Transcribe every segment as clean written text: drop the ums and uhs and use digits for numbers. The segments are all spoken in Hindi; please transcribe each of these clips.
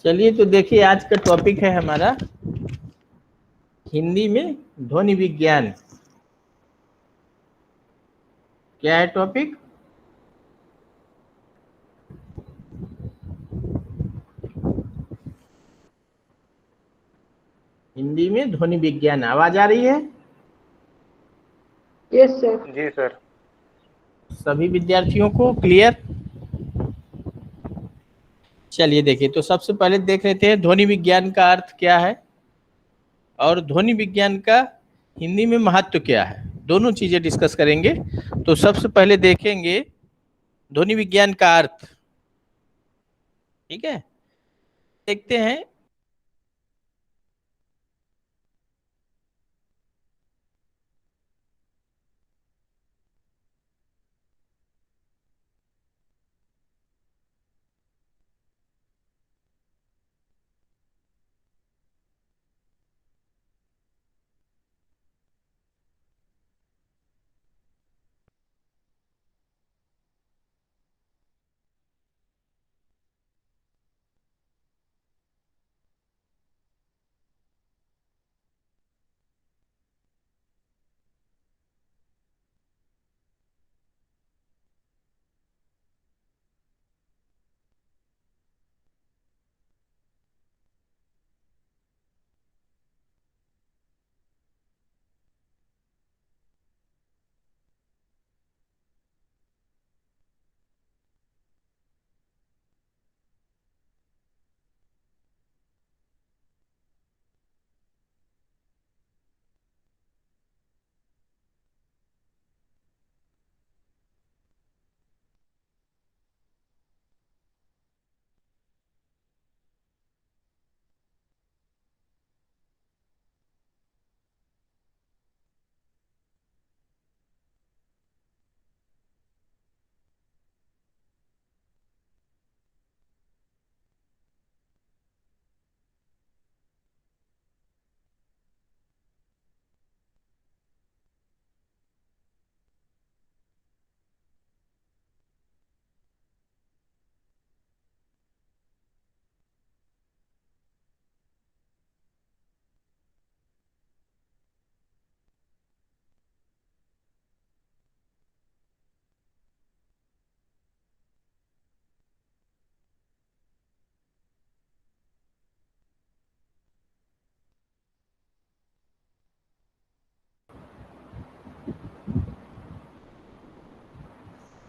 चलिए तो देखिए, आज का टॉपिक है हमारा हिंदी में ध्वनि विज्ञान। क्या है टॉपिक? हिंदी में ध्वनि विज्ञान। आवाज आ रही है? Yes sir. जी सर। सभी विद्यार्थियों को क्लियर? चलिए देखिए, तो सबसे पहले देख लेते हैं ध्वनि विज्ञान का अर्थ क्या है और ध्वनि विज्ञान का हिंदी में महत्व क्या है। दोनों चीजें डिस्कस करेंगे। तो सबसे पहले देखेंगे ध्वनि विज्ञान का अर्थ। ठीक है, देखते हैं।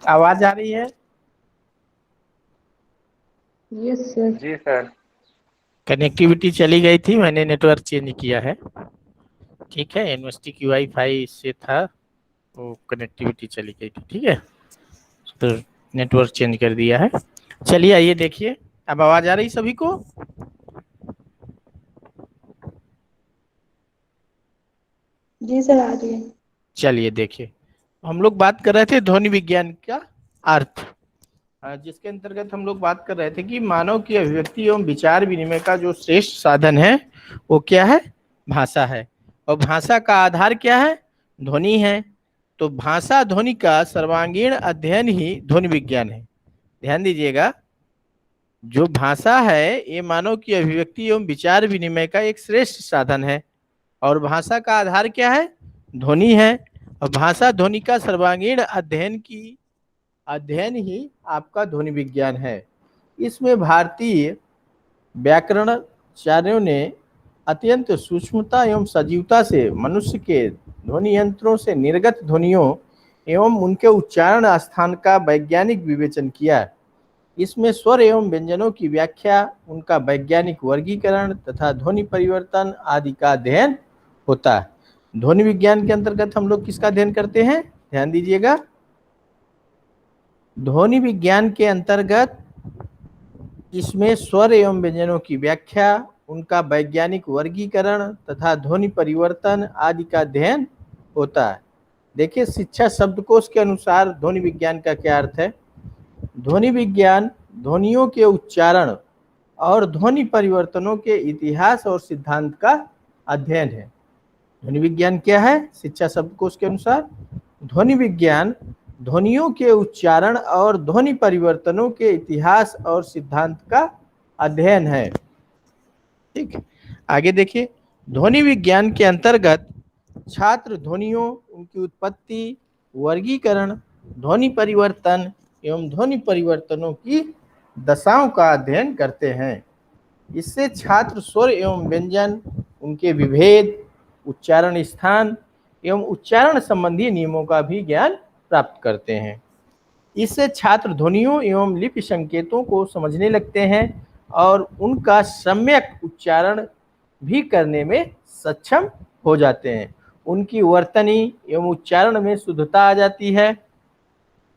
आवाज आ रही है? Yes sir. जी सर। कनेक्टिविटी चली गई थी, मैंने नेटवर्क चेंज किया है। ठीक है, यूनिवर्सिटी की वाईफाई से था, वो कनेक्टिविटी चली गई थी। ठीक है, तो नेटवर्क चेंज कर दिया है। चलिए आइए देखिए, अब आवाज आ रही सभी को? जी सर, आ रही है। चलिए देखिए, हम लोग बात कर रहे थे ध्वनि विज्ञान का अर्थ, जिसके अंतर्गत हम लोग बात कर रहे थे कि मानव की अभिव्यक्ति एवं विचार विनिमय का जो श्रेष्ठ साधन है वो क्या है? भाषा है। और भाषा का आधार क्या है? ध्वनि है। तो भाषा ध्वनि का सर्वांगीण अध्ययन ही ध्वनि विज्ञान है। ध्यान दीजिएगा, जो भाषा है ये मानव की अभिव्यक्ति एवं विचार विनिमय का एक श्रेष्ठ साधन है। और भाषा का आधार क्या है? ध्वनि है। और भाषा ध्वनि का सर्वांगीण अध्ययन ही आपका ध्वनि विज्ञान है। इसमें भारतीय व्याकरणाचार्यों ने अत्यंत सूक्ष्मता एवं सजीवता से मनुष्य के ध्वनि यंत्रों से निर्गत ध्वनियों एवं उनके उच्चारण स्थान का वैज्ञानिक विवेचन किया। इसमें स्वर एवं व्यंजनों की व्याख्या, उनका वैज्ञानिक वर्गीकरण तथा ध्वनि परिवर्तन आदि का अध्ययन होता है। ध्वनि विज्ञान के अंतर्गत हम लोग किसका अध्ययन करते हैं? ध्यान दीजिएगा, ध्वनि विज्ञान के अंतर्गत इसमें स्वर एवं व्यंजनों की व्याख्या, उनका वैज्ञानिक वर्गीकरण तथा ध्वनि परिवर्तन आदि का अध्ययन होता है। देखिए, शिक्षा शब्दकोश के अनुसार ध्वनि विज्ञान का क्या अर्थ है? ध्वनि विज्ञान ध्वनियों के उच्चारण और ध्वनि परिवर्तनों के इतिहास और सिद्धांत का अध्ययन है। ध्वनि विज्ञान क्या है? शिक्षा शब्दकोश के अनुसार ध्वनि विज्ञान ध्वनियों के उच्चारण और ध्वनि परिवर्तनों के इतिहास और सिद्धांत का अध्ययन है। ठीक है, आगे देखिए, ध्वनि विज्ञान के अंतर्गत छात्र ध्वनियों, उनकी उत्पत्ति, वर्गीकरण, ध्वनि परिवर्तन एवं ध्वनि परिवर्तनों की दशाओं का अध्ययन करते हैं। इससे छात्र स्वर एवं व्यंजन, उनके विभेद, उच्चारण स्थान एवं उच्चारण संबंधी नियमों का भी ज्ञान प्राप्त करते हैं। इससे छात्र ध्वनियों एवं लिपि संकेतों को समझने लगते हैं और उनका सम्यक उच्चारण भी करने में सक्षम हो जाते हैं। उनकी वर्तनी एवं उच्चारण में शुद्धता आ जाती है,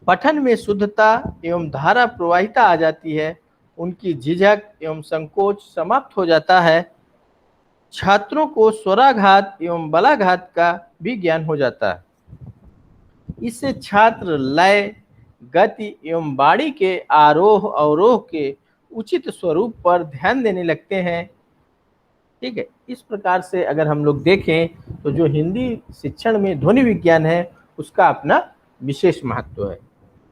पठन में शुद्धता एवं धारा प्रवाहिता आ जाती है, उनकी झिझक एवं संकोच समाप्त हो जाता है। छात्रों को स्वराघात एवं बलाघात का भी ज्ञान हो जाता है। इससे छात्र लय, गति एवं वाणी के आरोह अवरोह के उचित स्वरूप पर ध्यान देने लगते हैं। ठीक है, इस प्रकार से अगर हम लोग देखें तो जो हिंदी शिक्षण में ध्वनि विज्ञान है उसका अपना विशेष महत्व है।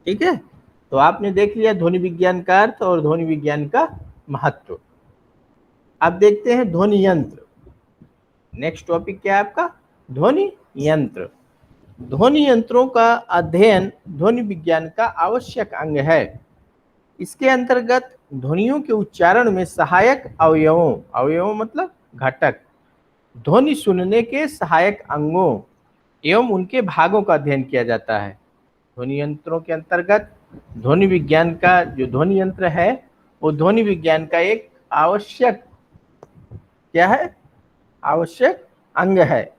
ठीक है, तो आपने देख लिया ध्वनि विज्ञान का अर्थ और ध्वनि विज्ञान का महत्व। अब देखते हैं ध्वनि यंत्र। नेक्स्ट टॉपिक क्या है आपका? ध्वनि यंत्र। ध्वनि यंत्रों का अध्ययन ध्वनि विज्ञान का आवश्यक अंग है। इसके अंतर्गत ध्वनियों के उच्चारण में सहायक अवयवों मतलब घटक, ध्वनि सुनने के सहायक अंगों एवं उनके भागों का अध्ययन किया जाता है। ध्वनि यंत्रों के अंतर्गत ध्वनि विज्ञान का जो ध्वनि यंत्र है वो ध्वनि विज्ञान का एक आवश्यक क्या है? आवश्यक अंग है।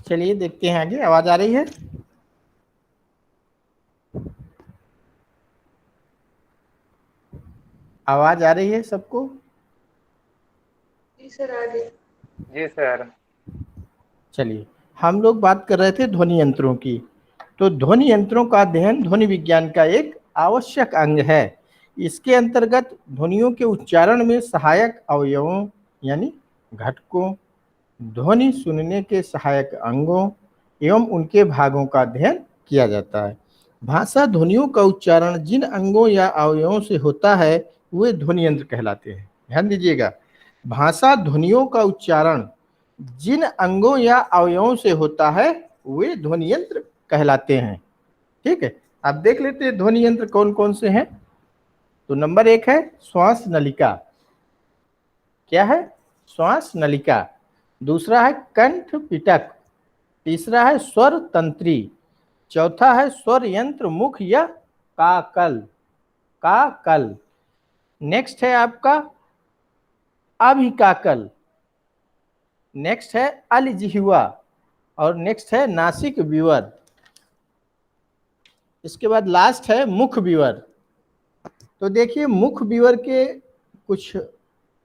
चलिए देखते हैं आगे। आवाज आ रही है? आवाज आ रही है सबको? जी सर, आगे। जी सर। चलिए, हम लोग बात कर रहे थे ध्वनि यंत्रों की। तो ध्वनि यंत्रों का अध्ययन ध्वनि विज्ञान का एक आवश्यक अंग है। इसके अंतर्गत ध्वनियों के उच्चारण में सहायक अवयवों यानी घटकों, ध्वनि सुनने के सहायक अंगों एवं उनके भागों का अध्ययन किया जाता है। भाषा ध्वनियों का उच्चारण जिन अंगों या अवयवों से होता है वे ध्वनि यंत्र कहलाते हैं। ध्यान दीजिएगा, भाषा ध्वनियों का उच्चारण जिन अंगों या अवयवों से होता है वे ध्वनि यंत्र कहलाते हैं। ठीक है, अब देख लेते हैं ध्वनि यंत्र कौन कौन से हैं। तो नंबर 1 है श्वास नलिका। क्या है? श्वास नलिका। दूसरा है कंठ पिटक। तीसरा है स्वर तंत्री। चौथा है स्वर यंत्र मुख या काकल। काकल। नेक्स्ट है आपका अभिकाकल। नेक्स्ट है अलजिह्वा और नेक्स्ट है नासिक विवर। इसके बाद लास्ट है मुख विवर। तो देखिए मुख विवर के कुछ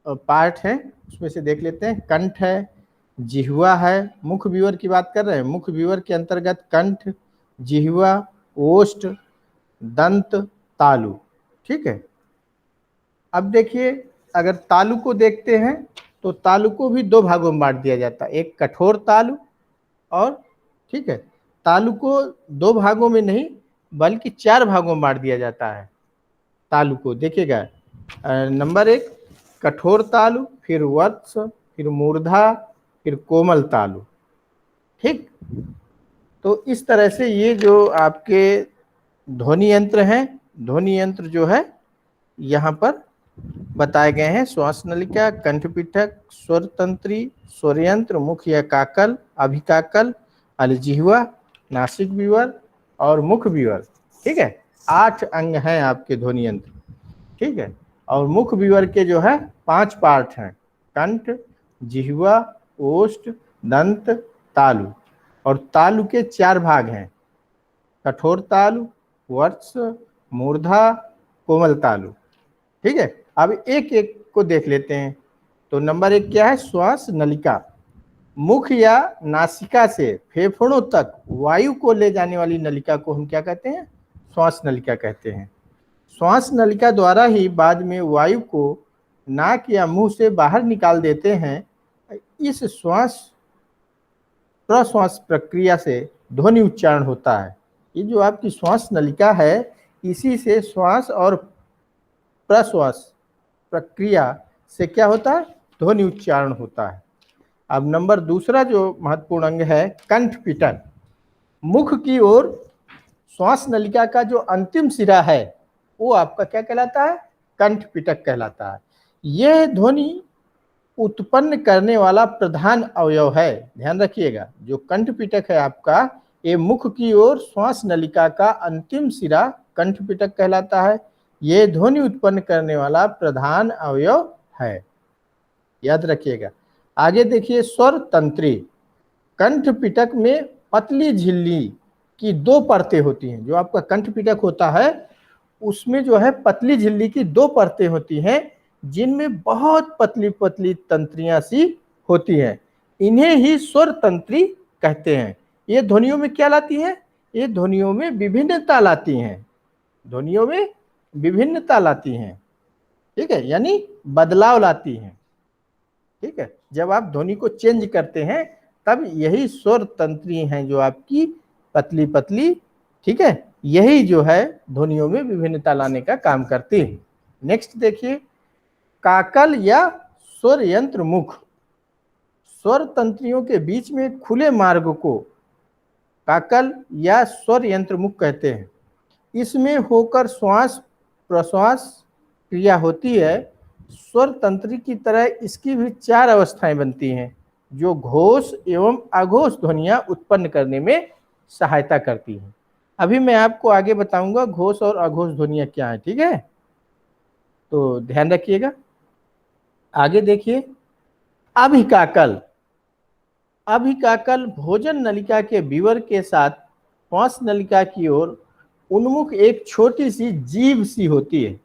पार्ट हैं, उसमें से देख लेते हैं। कंठ है, जिह्वा है। मुख विवर की बात कर रहे हैं। मुख विवर के अंतर्गत कंठ, जिह्वा, ओष्ठ, दंत, तालु। ठीक है, अब देखिए अगर तालु को देखते हैं तो तालु को भी दो भागों में बांट दिया जाता है, एक कठोर तालु और ठीक है तालु को 2 भागों में नहीं बल्कि 4 भागों में बांट दिया जाता है। तालु को देखिएगा, नंबर 1 कठोर तालु, फिर वत्स, फिर मूर्धा, फिर कोमल तालु। ठीक, तो इस तरह से ये जो आपके ध्वनि यंत्र हैं, ध्वनि यंत्र जो है यहाँ पर बताए गए हैं। श्वास नलिका, कंठपिटक, स्वर तंत्री, स्वर यंत्र, मुख या काकल, अभिकाकल, अलजिह्वा, नासिक विवर और मुख विवर। ठीक है, 8 अंग हैं आपके ध्वनि यंत्र। ठीक है, और मुख विवर के जो है 5 पार्ट हैं, कंठ, जिह्वा, ओष्ठ, दंत, तालु। और तालु के 4 भाग हैं, कठोर तालु, वर्ष, मूर्धा, कोमल तालु। ठीक है, अब एक एक को देख लेते हैं। तो नंबर 1 क्या है? श्वास नलिका। मुख या नासिका से फेफड़ों तक वायु को ले जाने वाली नलिका को हम क्या कहते हैं? श्वास नलिका कहते हैं। श्वास नलिका द्वारा ही बाद में वायु को नाक या मुंह से बाहर निकाल देते हैं। इस श्वास प्रश्वास प्रक्रिया से ध्वनि उच्चारण होता है। ये जो आपकी श्वास नलिका है, इसी से श्वास और प्रश्वास प्रक्रिया से क्या होता है? ध्वनि उच्चारण होता है। अब नंबर दूसरा जो महत्वपूर्ण अंग है, कंठपिटक। मुख की ओर श्वास नलिका का जो अंतिम सिरा है वो आपका क्या कहलाता है? कंठपिटक कहलाता है। यह ध्वनि उत्पन्न करने वाला प्रधान अवयव है। ध्यान रखिएगा, जो कंठपिटक है आपका, ये मुख की ओर श्वास नलिका का अंतिम सिरा कंठपिटक कहलाता है। ये ध्वनि उत्पन्न करने वाला प्रधान अवयव है, याद रखिएगा। आगे देखिए, स्वर तंत्री। कंठपिटक में पतली झिल्ली की 2 परतें होती हैं। जो आपका कंठपिटक होता है उसमें जो है पतली झिल्ली की 2 परतें होती हैं, जिनमें बहुत पतली पतली तंत्रियां सी होती हैं। इन्हें ही स्वर तंत्री कहते हैं। ये ध्वनियों में क्या लाती हैं? ये ध्वनियों में विभिन्नता लाती हैं। ध्वनियों में विभिन्नता लाती हैं। ठीक है, यानी बदलाव लाती हैं। ठीक है, जब आप ध्वनि को चेंज करते हैं तब यही स्वर तंत्री हैं जो आपकी पतली पतली, ठीक है, यही जो है ध्वनियों में विभिन्नता लाने का काम करती है। नेक्स्ट देखिए, काकल या स्वर यंत्र मुख। स्वर तंत्रियों के बीच में खुले मार्ग को काकल या स्वर यंत्र मुख कहते हैं। इसमें होकर श्वास प्रश्वास क्रिया होती है। स्वर तंत्री की तरह इसकी भी 4 अवस्थाएं बनती हैं, जो घोष एवं अघोष ध्वनियां उत्पन्न करने में सहायता करती हैं। अभी मैं आपको आगे बताऊंगा घोष और अघोष ध्वनियां क्या है। ठीक है, तो ध्यान रखिएगा। आगे देखिए, अभिकाकल। अभिकाकल भोजन नलिका के विवर के साथ श्वास नलिका की ओर उन्मुख एक छोटी सी जीभ सी होती है।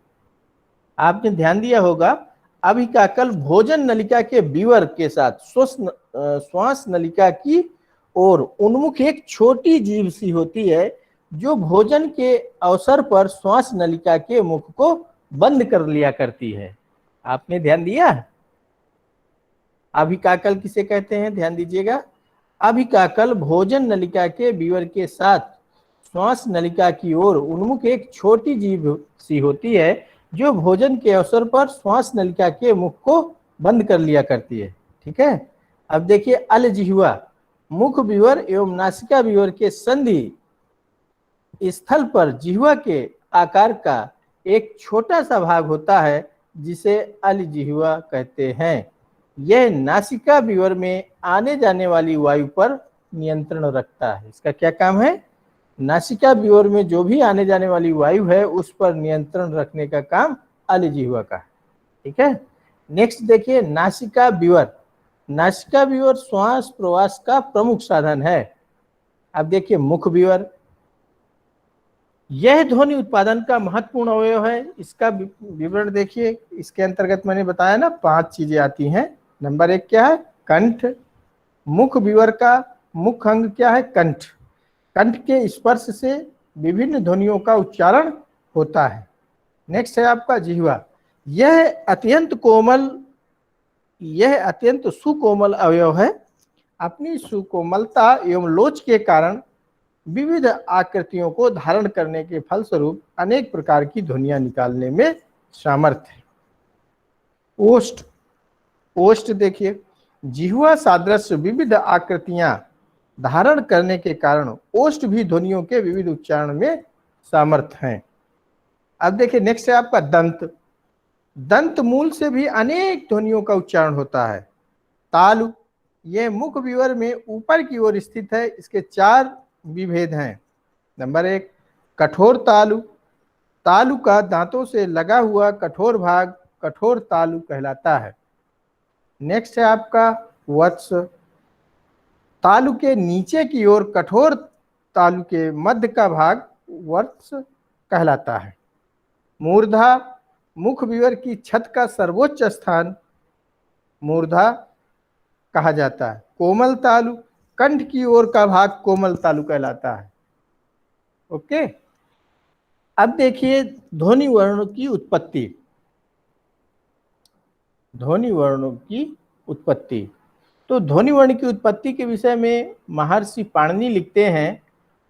आपने ध्यान दिया होगा, अभिकाकल भोजन नलिका के विवर के साथ श्वास नलिका की ओर उन्मुख एक छोटी जीभ सी होती है, जो भोजन के अवसर पर श्वास नलिका के मुख को बंद कर लिया करती है। आपने ध्यान दिया? अभिकाकल किसे कहते हैं? ध्यान दीजिएगा, अभिकाकल भोजन नलिका के विवर के साथ श्वास नलिका की ओर उन्मुख एक छोटी जीभ सी होती है, जो भोजन के अवसर पर श्वास नलिका के मुख को बंद कर लिया करती है। ठीक है, अब देखिए, अलजिह्वा। मुख विवर एवं नासिका विवर के संधि स्थल पर जिह्वा के आकार का एक छोटा सा भाग होता है, जिसे अलजिह्वा कहते हैं। यह नासिका विवर में आने जाने वाली वायु पर नियंत्रण रखता है। इसका क्या काम है? नासिका विवर में जो भी आने जाने वाली वायु है उस पर नियंत्रण रखने का काम अलजिह्वा का है। ठीक है, नेक्स्ट देखिए, नासिका विवर। नासिका विवर श्वास प्रवास का प्रमुख साधन है। अब देखिए, मुख विवर। यह ध्वनि उत्पादन का महत्वपूर्ण अवयव है। इसका विवरण देखिए, इसके अंतर्गत मैंने बताया ना 5 चीजें आती हैं। नंबर 1 क्या है? कंठ। मुख विवर का मुख्य अंग क्या है? कंठ। कंठ के स्पर्श से विभिन्न ध्वनियों का उच्चारण होता है। नेक्स्ट है आपका जिह्वा। यह अत्यंत सुकोमल अवयव है। अपनी सुकोमलता एवं लोच के कारण विविध आकृतियों को धारण करने के फलस्वरूप अनेक प्रकार की ध्वनियां निकालने में सामर्थ्य है। ओष्ठ, ओष्ठ देखिए, जिह्वा सादृश्य विविध आकृतियां धारण करने के कारण ओष्ठ भी ध्वनियों के विविध उच्चारण में सामर्थ्य हैं। अब देखिए नेक्स्ट है आपका दंत। दंत मूल से भी अनेक ध्वनियों का उच्चारण होता है। तालु, ये मुख विवर में ऊपर की ओर स्थित है। इसके 4 विभेद हैं। नंबर 1, कठोर तालु। तालु का दांतों से लगा हुआ कठोर भाग कठोर तालु कहलाता है। नेक्स्ट है आपका वत्स। तालु के नीचे की ओर कठोर तालु के मध्य का भाग वत्स कहलाता है। मूर्धा, मुख विवर की छत का सर्वोच्च स्थान मूर्धा कहा जाता है। कोमल तालु, कंठ की ओर का भाग कोमल तालु कहलाता है। ओके, अब देखिए ध्वनि वर्णों की उत्पत्ति। ध्वनि वर्णों की उत्पत्ति, तो ध्वनि वर्ण की उत्पत्ति के विषय में महर्षि पाणिनि लिखते हैं,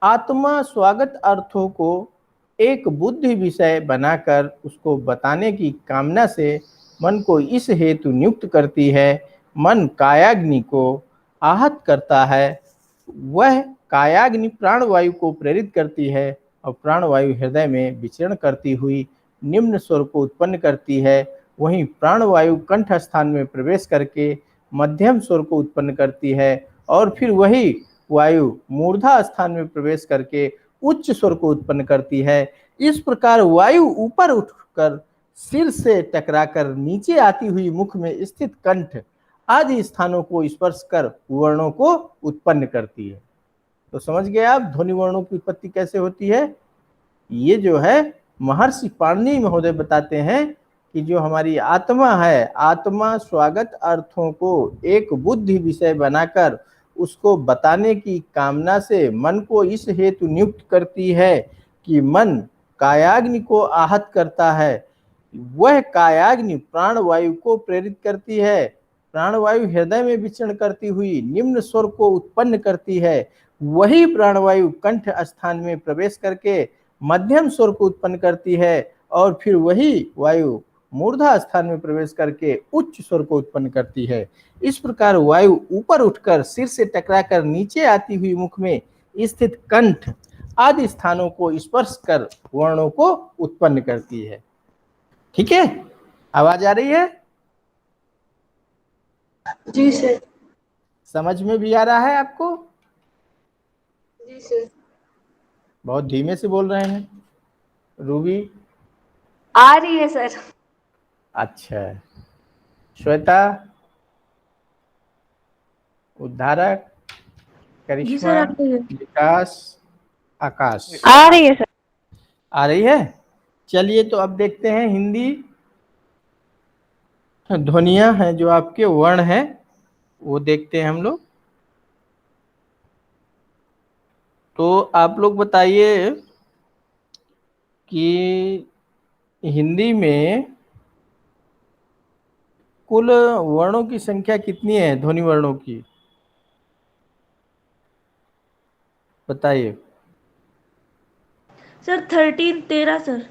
आत्मा स्वागत अर्थों को एक बुद्धि विषय बनाकर उसको बताने की कामना से मन को इस हेतु नियुक्त करती है। मन कायाग्नि को आहत करता है, वह कायाग्नि प्राणवायु को प्रेरित करती है और प्राणवायु हृदय में विचरण करती हुई निम्न स्वर को उत्पन्न करती है। वहीं प्राणवायु कंठ स्थान में प्रवेश करके मध्यम स्वर को उत्पन्न करती है और फिर वही वायु मूर्धा स्थान में प्रवेश करके उच्च स्वर को उत्पन्न करती है। इस प्रकार वायु ऊपर उठकर सिर से टकराकर नीचे आती हुई मुख में स्थित कंठ आदि स्थानों को स्पर्श कर वर्णों को उत्पन्न करती है। तो समझ गए आप ध्वनि वर्णों की उत्पत्ति कैसे होती है। ये जो है महर्षि पाणिनि महोदय बताते हैं कि जो हमारी आत्मा है, आत्मा स्वागत अर्थों को एक बुद्धि विषय बनाकर उसको बताने की कामना से मन को इस हेतु नियुक्त करती है कि मन कायाग्नि को आहत करता है। वह कायाग्नि प्राणवायु को प्रेरित करती है, प्राणवायु हृदय में विचरण करती हुई निम्न स्वर को उत्पन्न करती है। वही प्राणवायु कंठ स्थान में प्रवेश करके मध्यम स्वर को उत्पन्न करती है और फिर वही वायु मूर्धा स्थान में प्रवेश करके उच्च स्वर को उत्पन्न करती है। इस प्रकार वायु ऊपर उठकर सिर से टकराकर नीचे आती हुई मुख में स्थित कंठ आदि स्थानों को स्पर्श कर वर्णों को उत्पन्न करती है। ठीक है, आवाज आ रही है? जी सर। समझ में भी आ रहा है आपको? जी सर। बहुत धीमे से बोल रहे हैं रूबी। आ रही है सर। अच्छा, श्वेता, उद्धारक, जी करिश्मा, सर आ रही है। विकास, आकाश, आ रही है सर। आ रही है। चलिए तो अब देखते हैं हिंदी ध्वनियां हैं जो आपके वर्ण हैं वो देखते हैं हम लोग। तो आप लोग बताइए कि हिंदी में कुल वर्णों की संख्या कितनी है ध्वनि वर्णों की, बताइए। Sir 13 sir.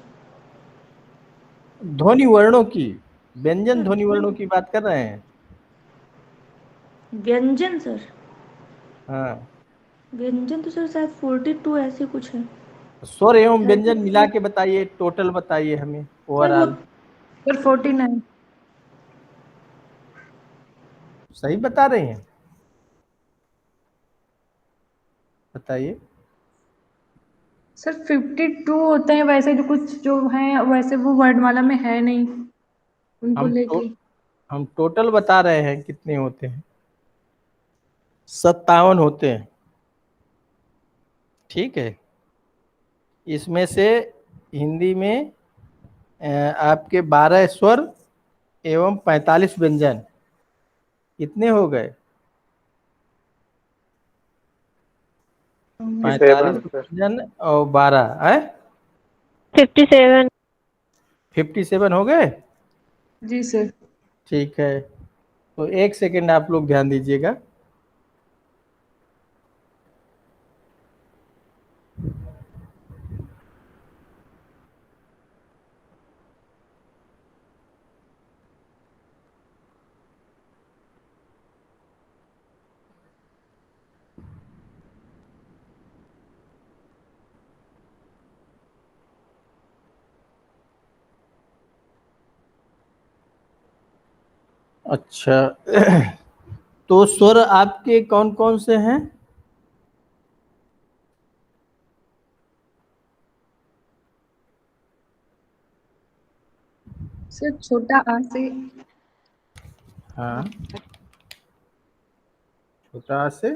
ध्वनि वर्णों की, व्यंजन ध्वनि वर्णों की बात कर रहे हैं। व्यंजन सर, हाँ, व्यंजन तो सर शायद 42 ऐसे कुछ है। स्वर एवं व्यंजन मिला 32 के बताइए, टोटल बताइए हमें सर वो ओवरऑल। सर 49 सही बता रहे हैं, बताइए। सर 52 होते हैं वैसे, जो कुछ जो हैं वैसे वो वर्णमाला में है नहीं उनको हम लेके। हम टोटल बता रहे हैं कितने होते हैं। 57 होते हैं। ठीक है, इसमें से हिंदी में आपके 12 स्वर एवं 45 व्यंजन, कितने हो गए? 45 व्यंजन और 12 है 57। 57 हो गए। जी सर। ठीक है, तो एक सेकंड आप लोग ध्यान दीजिएगा। अच्छा तो स्वर आपके कौन कौन से हैं? सर छोटा आ से हाँ, छोटा आ से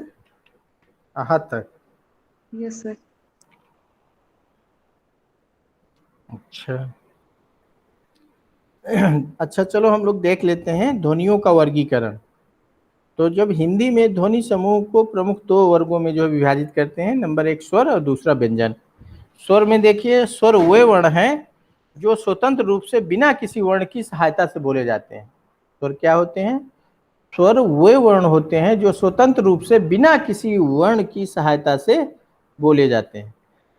आहा तक। Yes sir. अच्छा अच्छा, चलो हम लोग देख लेते हैं ध्वनियों का वर्गीकरण। तो जब हिंदी में ध्वनि समूह को प्रमुख दो वर्गों में जो विभाजित करते हैं, नंबर एक स्वर और दूसरा व्यंजन। स्वर में देखिए, स्वर वे वर्ण हैं जो स्वतंत्र रूप से बिना किसी वर्ण की सहायता से बोले जाते हैं। स्वर क्या होते हैं? स्वर वे वर्ण होते हैं जो स्वतंत्र रूप से बिना किसी वर्ण की सहायता से बोले जाते हैं,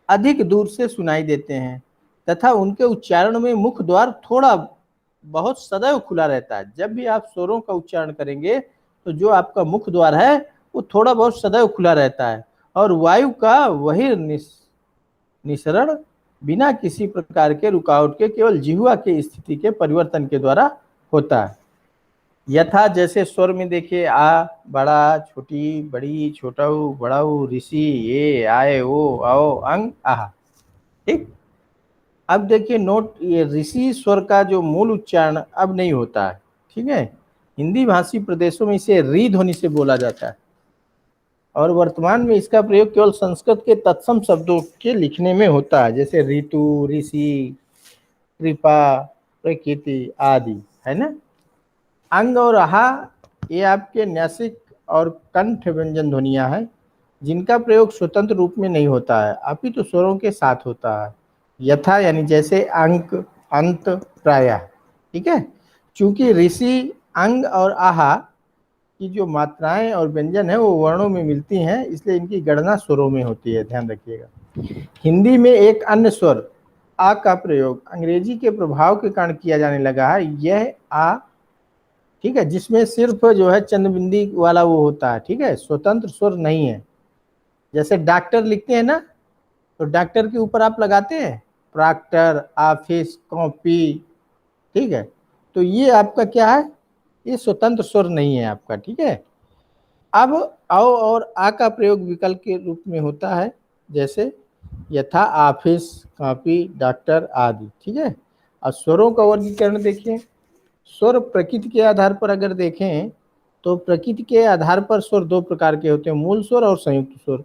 अधिक दूर से सुनाई देते हैं तथा उनके उच्चारण में मुख द्वार थोड़ा बहुत सदैव खुला रहता है। जब भी आप स्वरों का उच्चारण करेंगे तो जो आपका मुख द्वार है वो थोड़ा बहुत सदैव खुला रहता है और वायु का वही निसरण बिना किसी प्रकार के रुकावट के केवल जिह्वा की स्थिति के परिवर्तन के द्वारा होता है। यथा जैसे स्वर में देखिए, आ, बड़ा, छोटी, बड़ी, छोटाऊ, बड़ाऊ, ऋषि, ये, आए, ओ, आओ, अंग, आहा। ठीक। अब देखिए नोट, ये ऋषि स्वर का जो मूल उच्चारण अब नहीं होता है। ठीक है, हिंदी भाषी प्रदेशों में इसे री ध्वनि से बोला जाता है और वर्तमान में इसका प्रयोग केवल संस्कृत के तत्सम शब्दों के लिखने में होता है, जैसे ऋतु, ऋषि, कृपा, प्रकृति आदि, है ना। अंग और आहा ये आपके न्यासिक और कंठ व्यंजन ध्वनियां हैं जिनका प्रयोग स्वतंत्र रूप में नहीं होता है, अपितु स्वरों के साथ होता है। यथा यानी जैसे, अंक, अंत, प्रायः। ठीक है, चूंकि ऋषि, अंग और आहा की जो मात्राएं और व्यंजन है वो वर्णों में मिलती हैं, इसलिए इनकी गणना स्वरों में होती है, ध्यान रखिएगा। हिंदी में एक अन्य स्वर आ का प्रयोग अंग्रेजी के प्रभाव के कारण किया जाने लगा है। यह आ, ठीक है, जिसमें सिर्फ जो है चंद्रबिंदी वाला वो होता है। ठीक है, स्वतंत्र स्वर नहीं है। जैसे डॉक्टर लिखते हैं ना, तो डॉक्टर के ऊपर आप लगाते हैं प्रॉक्टर, ऑफिस, कॉपी। ठीक है, तो ये आपका क्या है, ये स्वतंत्र स्वर नहीं है आपका। ठीक है, अब औ और आ का प्रयोग विकल्प के रूप में होता है, जैसे यथा, ऑफिस, कॉपी, डॉक्टर आदि। ठीक है, और स्वरों का वर्गीकरण देखिए। स्वर प्रकृति के आधार पर अगर देखें तो प्रकृति के आधार पर स्वर दो प्रकार के होते हैं, मूल स्वर और संयुक्त स्वर।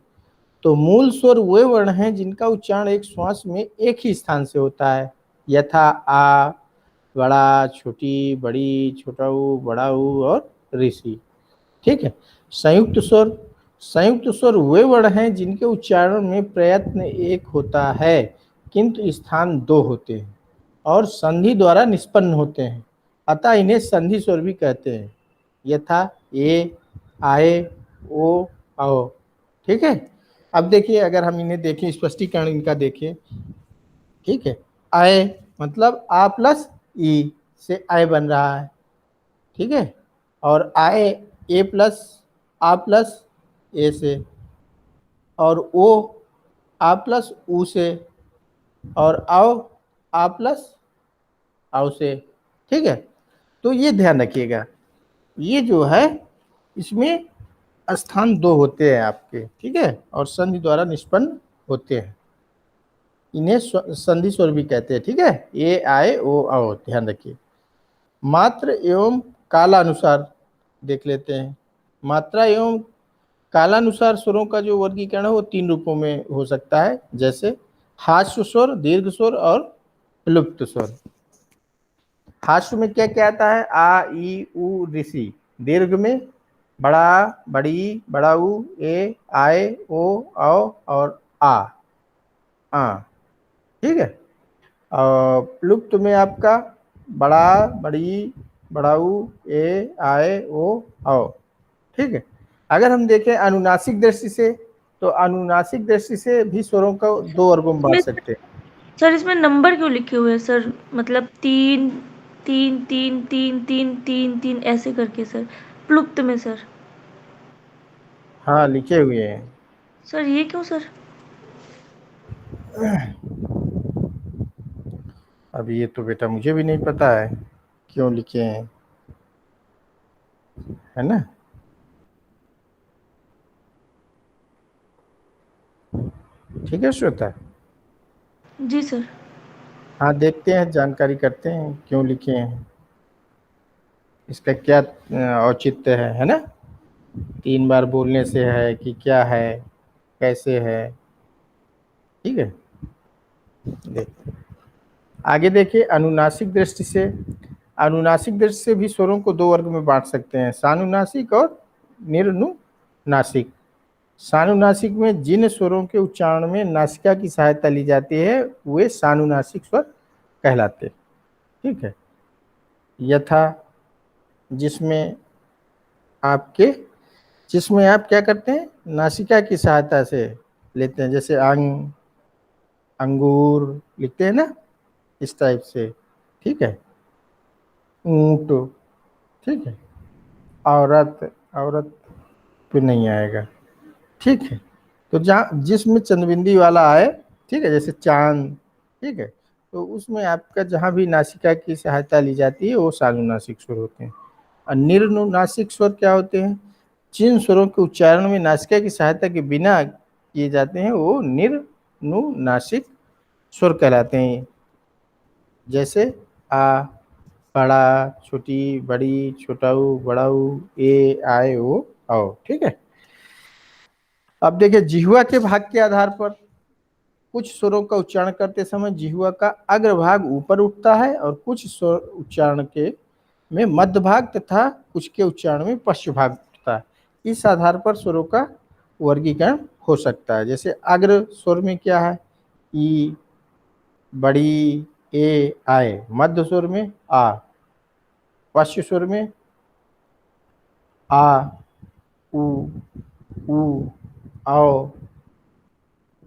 तो मूल स्वर वे वर्ण हैं जिनका उच्चारण एक श्वास में एक ही स्थान से होता है, यथा आ, बड़ा, छोटी, बड़ी, छोटाऊ, बड़ाऊ और ऋषि। ठीक है, संयुक्त स्वर, संयुक्त स्वर वे वर्ण हैं जिनके उच्चारण में प्रयत्न एक होता है किंतु स्थान दो होते हैं और संधि द्वारा निष्पन्न होते हैं, अतः इन्हें संधि स्वर भी कहते हैं, यथा ए, आए, ओ, आओ। ठीक है, अब देखिए अगर हम इन्हें देखें, स्पष्टीकरण इनका देखें। ठीक है, आए मतलब आ प्लस ई से आय बन रहा है। ठीक है, और आए ए प्लस आ प्लस ए से, और ओ आ प्लस ऊ से, और आओ आ प्लस आओ से। ठीक है, तो ये ध्यान रखिएगा, ये जो है इसमें स्थान दो होते हैं आपके। ठीक है, और संधि द्वारा निष्पन्न होते हैं, इन्हें संधि स्वर भी कहते हैं। ठीक है, ए, आए, ओ, आओ, ध्यान रखिए। मात्र एवं कालानुसार देख लेते हैं। मात्रा एवं कालानुसार स्वरों का जो वर्गीकरण है वो तीन रूपों में हो सकता है, जैसे हास्य स्वर, दीर्घ स्वर और लुप्त स्वर। हास्य में क्या क्या आता है, आ, ई, उ, ऋषि। दीर्घ में बड़ा, बड़ी, बड़ाऊ, ए, आए, ओ, आओ और आ। ठीक है, और लुप्त में आपका बड़ा, बड़ी, बड़ाऊ, ए, आए, ओ, आओ। ठीक है, अगर हम देखें अनुनासिक दृष्टि से, तो अनुनासिक दृष्टि से भी स्वरों को दो वर्गों में बांट सकते हैं। सर इसमें नंबर क्यों लिखे हुए हैं सर, मतलब 3 3 3 3 3 3 3 ऐसे करके सर, प्लुप्त में सर। हाँ, लिखे हुए हैं। सर ये क्यों सर? अब ये तो बेटा मुझे भी नहीं पता है क्यों लिखे हैं। है ना। ठीक है श्वेता। जी सर। हाँ देखते हैं, जानकारी करते हैं क्यों लिखे हैं, इसका क्या औचित्य है ना। 3 बार बोलने से है कि क्या है, कैसे है। ठीक है, देखते हैं। आगे देखिए, अनुनासिक दृष्टि से, अनुनासिक दृष्टि से भी स्वरों को 2 वर्ग में बांट सकते हैं, सानुनासिक और निर्नुनासिक। सानुनासिक में जिन स्वरों के उच्चारण में नासिका की सहायता ली जाती है वे सानुनासिक स्वर कहलाते हैं। ठीक है, यथा जिसमें आपके, जिसमें आप क्या करते हैं, नासिका की सहायता से लेते हैं, जैसे अंगूर लिखते हैं ना, इस टाइप से। ठीक है, ऊंट। ठीक है, औरत, औरत पे नहीं आएगा। ठीक है, तो जहाँ जिसमें चंद्रबिंदी वाला आए, ठीक है, जैसे चांद, ठीक है, तो उसमें आपका जहाँ भी नासिका की सहायता ली जाती है वो सानुनासिक स्वर होते हैं। और निर्नुनासिक स्वर क्या होते हैं, जिन स्वरों के उच्चारण में नासिका की सहायता के बिना किए जाते हैं वो निर्नुनासिक स्वर कहलाते हैं, जैसे आ, बड़ा, छोटी, बड़ी, छोटाऊ, बड़ाऊ, ए, आए, ओ, आओ। ठीक है, अब देखिए जिह्वा के भाग के आधार पर कुछ स्वरों का उच्चारण करते समय जिह्वा का अग्रभाग ऊपर उठता है और कुछ स्वर उच्चारण के में मध्य भाग तथा कुछ के उच्चारण में पश्च भाग उठता है। इस आधार पर स्वरों का वर्गीकरण हो सकता है। जैसे अग्र स्वर में क्या है, ई, बड़ी, ए, आए। मध्य स्वर में आ, पश्च स्वर में आ, उ, आओ,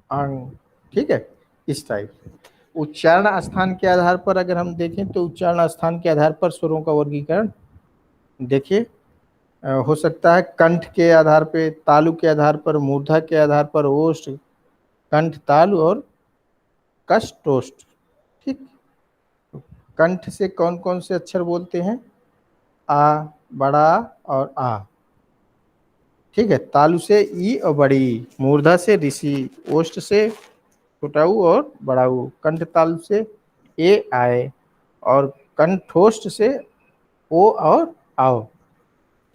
अंग। ठीक है, इस टाइप से। उच्चारण स्थान के आधार पर अगर हम देखें तो उच्चारण स्थान के आधार पर स्वरों का वर्गीकरण देखिए हो सकता है कंठ के आधार पे, तालु के आधार पर, मूर्धा के आधार पर, ओष्ठ, कंठ तालु और कष्टोष्ठ। ठीक, कंठ से कौन कौन से अक्षर बोलते हैं, आ, बड़ा और आ। ठीक है, तालु से ई और बड़ी, मूर्धा से ऋषि, ओष्ठ से छोटाऊ और बड़ाऊ, कंठ तालु से ए, आए, और कंठोष्ठ से ओ और आओ।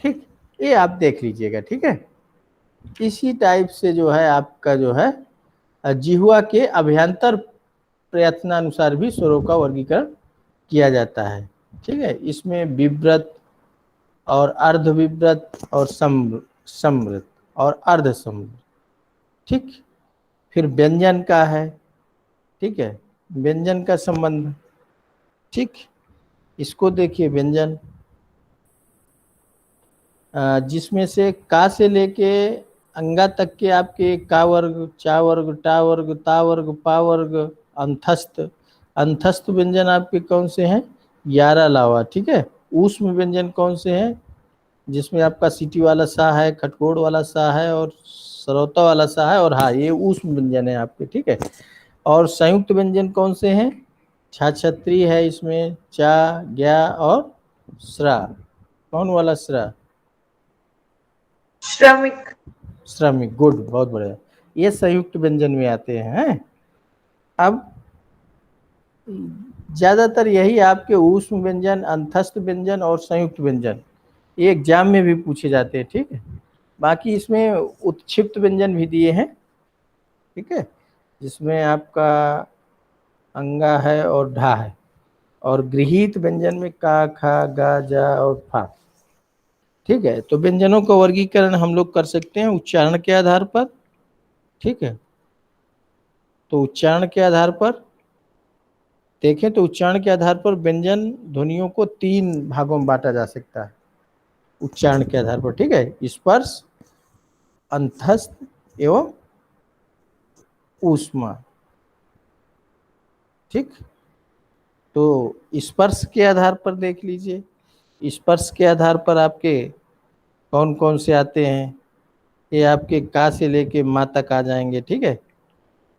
ठीक, ये आप देख लीजिएगा। ठीक है, इसी टाइप से जो है आपका जो है जिह्वा के अभ्यंतर प्रयत्नानुसार भी स्वरों का वर्गीकरण किया जाता है। ठीक है, इसमें विव्रत और अर्ध विव्रत और समृत और अर्ध समृत। ठीक, फिर व्यंजन का है। ठीक है, व्यंजन का संबंध। ठीक, इसको देखिए, व्यंजन जिसमें से का से लेके अंगा तक के आपके का वर्ग, चा वर्ग, टा वर्ग, ता वर्ग, पा वर्ग, अंतस्थ। अंतस्थ व्यंजन आपके कौन से हैं, 11 लावा। ठीक है, ऊष्म व्यंजन कौन से हैं, जिसमें आपका सीटी वाला सा है, खटकोड़ वाला सा है और सरौता वाला सा है, और हाँ ये ऊष्म व्यंजन है आपके। ठीक है, और संयुक्त व्यंजन कौन से हैं, छा छत्री है इसमें, चा, ज्ञा और श्रा। कौन वाला श्रा, श्रमिक। श्रमिक, गुड, बहुत बढ़िया। ये संयुक्त व्यंजन में आते हैं। अब ज्यादातर यही आपके ऊष्म व्यंजन, अंतस्थ व्यंजन और संयुक्त व्यंजन ये एग्जाम में भी पूछे जाते हैं। ठीक है, बाकी इसमें उत्क्षिप्त व्यंजन भी दिए हैं। ठीक है, जिसमें आपका अंगा है और ढा है, और गृहीत व्यंजन में का, खा, गा, जा और फा। ठीक है, तो व्यंजनों का वर्गीकरण हम लोग कर सकते हैं उच्चारण के आधार पर। ठीक है, तो उच्चारण के आधार पर देखें तो उच्चारण के आधार पर व्यंजन ध्वनियों को 3 भागों में बांटा जा सकता है उच्चारण के आधार पर। ठीक है, स्पर्श, अंतस्थ एवं ऊष्मा। ठीक, तो स्पर्श के आधार पर देख लीजिए, स्पर्श के आधार पर आपके कौन कौन से आते हैं, ये आपके का से लेके मा तक आ जाएंगे। ठीक है,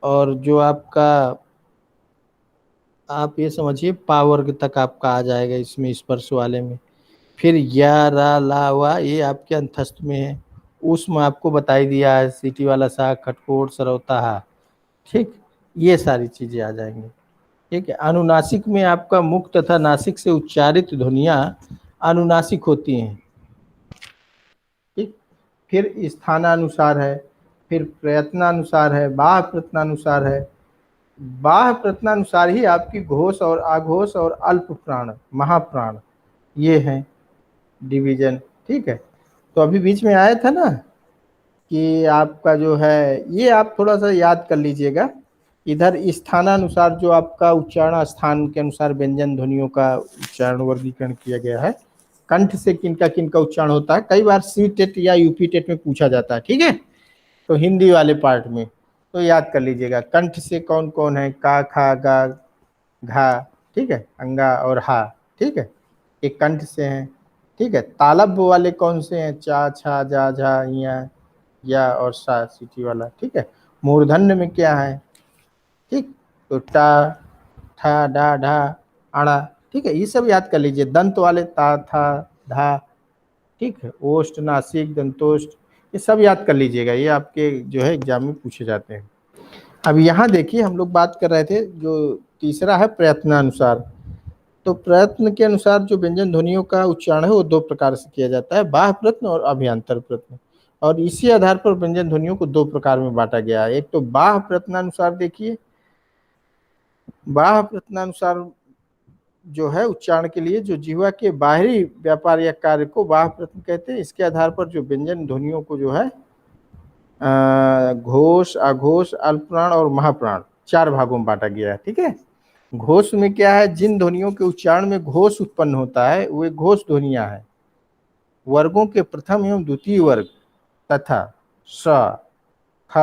और जो आपका आप ये समझिए पा वर्ग तक आपका आ जाएगा इसमें स्पर्श वाले में। फिर या रा ला वा ये आपके अंतस्थ में है। उसमें आपको बताई दिया है, सीटी वाला सा, खटकोट, सरौता हा। ठीक, ये सारी चीजें आ जाएंगी। ठीक है, अनुनासिक में आपका मुख तथा नासिक से उच्चारित ध्वनियां अनुनासिक होती हैं। ठीक, फिर स्थानानुसार है, फिर प्रयत्नानुसार है, बाह्य प्रयत्नानुसार है। बाह्य प्रयत्नानुसार ही आपकी घोष और आघोष और अल्प प्राण, महाप्राण, ये हैं डिवीजन। ठीक है, तो अभी बीच में आया था ना कि आपका जो है, ये आप थोड़ा सा याद कर लीजिएगा। इधर स्थानानुसार जो आपका उच्चारण स्थान के अनुसार व्यंजन ध्वनियों का उच्चारण वर्गीकरण किया गया है। कंठ से किनका किनका उच्चारण होता है, कई बार सी टेट या यूपी टेट में पूछा जाता है। ठीक है, तो हिंदी वाले पार्ट में तो याद कर लीजिएगा, कंठ से कौन कौन है, का, खा, गा, घा। ठीक है, अंगा और हा। ठीक है, ये कंठ से हैं। ठीक है, तालब वाले कौन से हैं, चा, छा, जा, झा, या और सा, सीटी वाला। ठीक है, मूर्धन्य में क्या है, ठीक, तो टा, ठा, डा, ढा, अड़ा। ठीक है, ये सब याद कर लीजिए। दंत वाले ता, था, धा। ठीक है, ओष्ठ, नासिक, दंतोष्ठ, ये सब याद कर लीजिएगा, ये आपके जो है एग्जाम में पूछे जाते हैं। अब यहाँ देखिए, हम लोग बात कर रहे थे, जो तीसरा है प्रयत्नानुसार। तो प्रयत्न के अनुसार जो व्यंजन ध्वनियों का उच्चारण है वो दो प्रकार से किया जाता है, बाह्य प्रयत्न और अभ्यंतर प्रयत्न। और इसी आधार पर व्यंजन ध्वनियों को दो प्रकार में बांटा गया है। एक तो बाह्य प्रयत्नानुसार, देखिए बाह्य प्रयत्नानुसार जो है उच्चारण के लिए जो जिह्वा के बाहरी व्यापार या कार्य को बाह्य प्रयत्न कहते हैं। इसके आधार पर जो व्यंजन ध्वनियों को जो है घोष, आघोष, अल्पप्राण और महाप्राण, चार भागों में बांटा गया है। ठीक है, घोष में क्या है, जिन ध्वनियों के उच्चारण में घोष उत्पन्न होता है वे घोष ध्वनियां हैं। वर्गों के प्रथम एवं द्वितीय वर्ग तथा स, ख,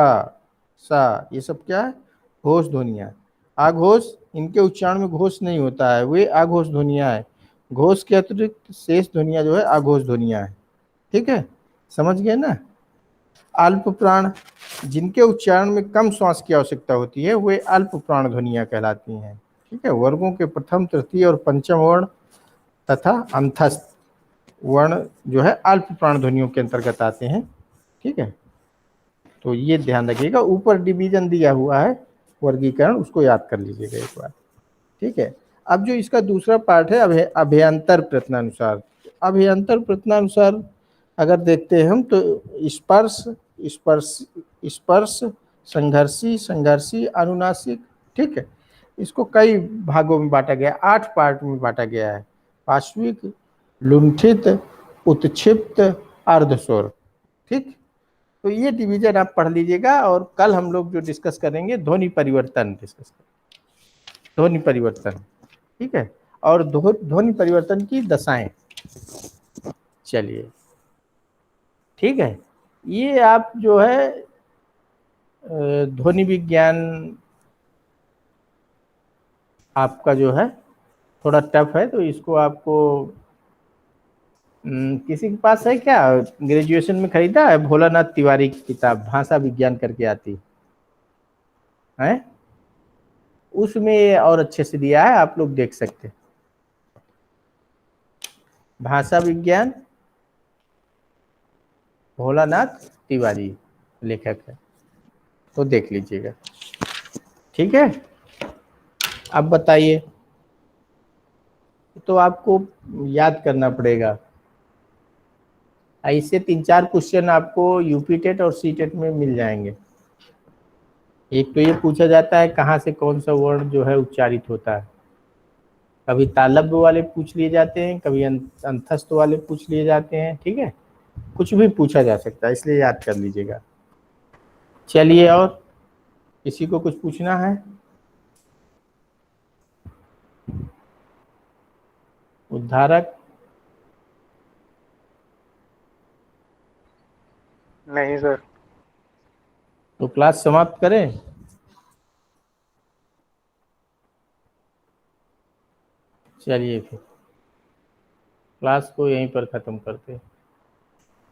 सा, ये सब क्या है, घोष ध्वनियां। आघोष, इनके उच्चारण में घोष नहीं होता है, वे आघोष ध्वनियां हैं। घोष के अतिरिक्त शेष ध्वनियां जो है आघोष ध्वनियां हैं। ठीक है, समझ गए ना। अल्प प्राण, जिनके उच्चारण में कम श्वास की आवश्यकता होती है वे अल्प प्राण ध्वनियां कहलाती हैं। ठीक है, वर्गों के प्रथम, तृतीय और पंचम वर्ण तथा अंतस्थ वर्ण जो है अल्प प्राण ध्वनियों के अंतर्गत आते हैं। ठीक है, तो ये ध्यान रखिएगा, ऊपर डिवीजन दिया हुआ है वर्गीकरण, उसको याद कर लीजिएगा एक बार। ठीक है, अब जो इसका दूसरा पार्ट है अभ्यंतर प्रयत्नानुसार। अभ्यंतर प्रयत्नानुसार अगर देखते हैं हम तो स्पर्श, स्पर्श, स्पर्श, संघर्षी, संघर्षी, अनुनासिक। ठीक है, इसको कई भागों में बांटा गया, 8 पार्ट में बांटा गया है। पार्श्विक, लुंठित, उत्क्षिप्त, अर्धस्वर। ठीक, तो ये डिवीजन आप पढ़ लीजिएगा, और कल हम लोग जो डिस्कस करेंगे ध्वनि परिवर्तन डिस्कस करेंगे, ध्वनि परिवर्तन। ठीक है, और ध्वनि परिवर्तन की दशाएं। चलिए, ठीक है, ये आप जो है ध्वनि विज्ञान आपका जो है थोड़ा टफ है, तो इसको आपको किसी के पास है क्या, ग्रेजुएशन में खरीदा है भोलानाथ तिवारी की किताब भाषा विज्ञान करके आती है, उसमें और अच्छे से दिया है, आप लोग देख सकते हैं। भाषा विज्ञान, भोलानाथ तिवारी लेखक है, तो देख लीजिएगा। ठीक है, अब बताइए, तो आपको याद करना पड़ेगा। ऐसे 3-4 क्वेश्चन आपको यूपी टेट और सी टेट में मिल जाएंगे। एक तो ये पूछा जाता है कहाँ से कौन सा वर्ण जो है उच्चारित होता है। कभी तालब्य वाले पूछ लिए जाते हैं, कभी अंतस्थ वाले पूछ लिए जाते हैं। ठीक है, कुछ भी पूछा जा सकता है, इसलिए याद कर लीजिएगा। चलिए, और किसी को कुछ पूछना है? उद्धारक? नहीं सर। तो क्लास समाप्त करें? चलिए, फिर क्लास को यहीं पर ख़त्म करते हैं,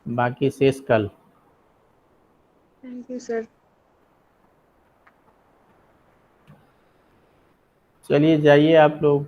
बाकी शेष कल। Thank you sir. चलिए, जाइए आप लोग।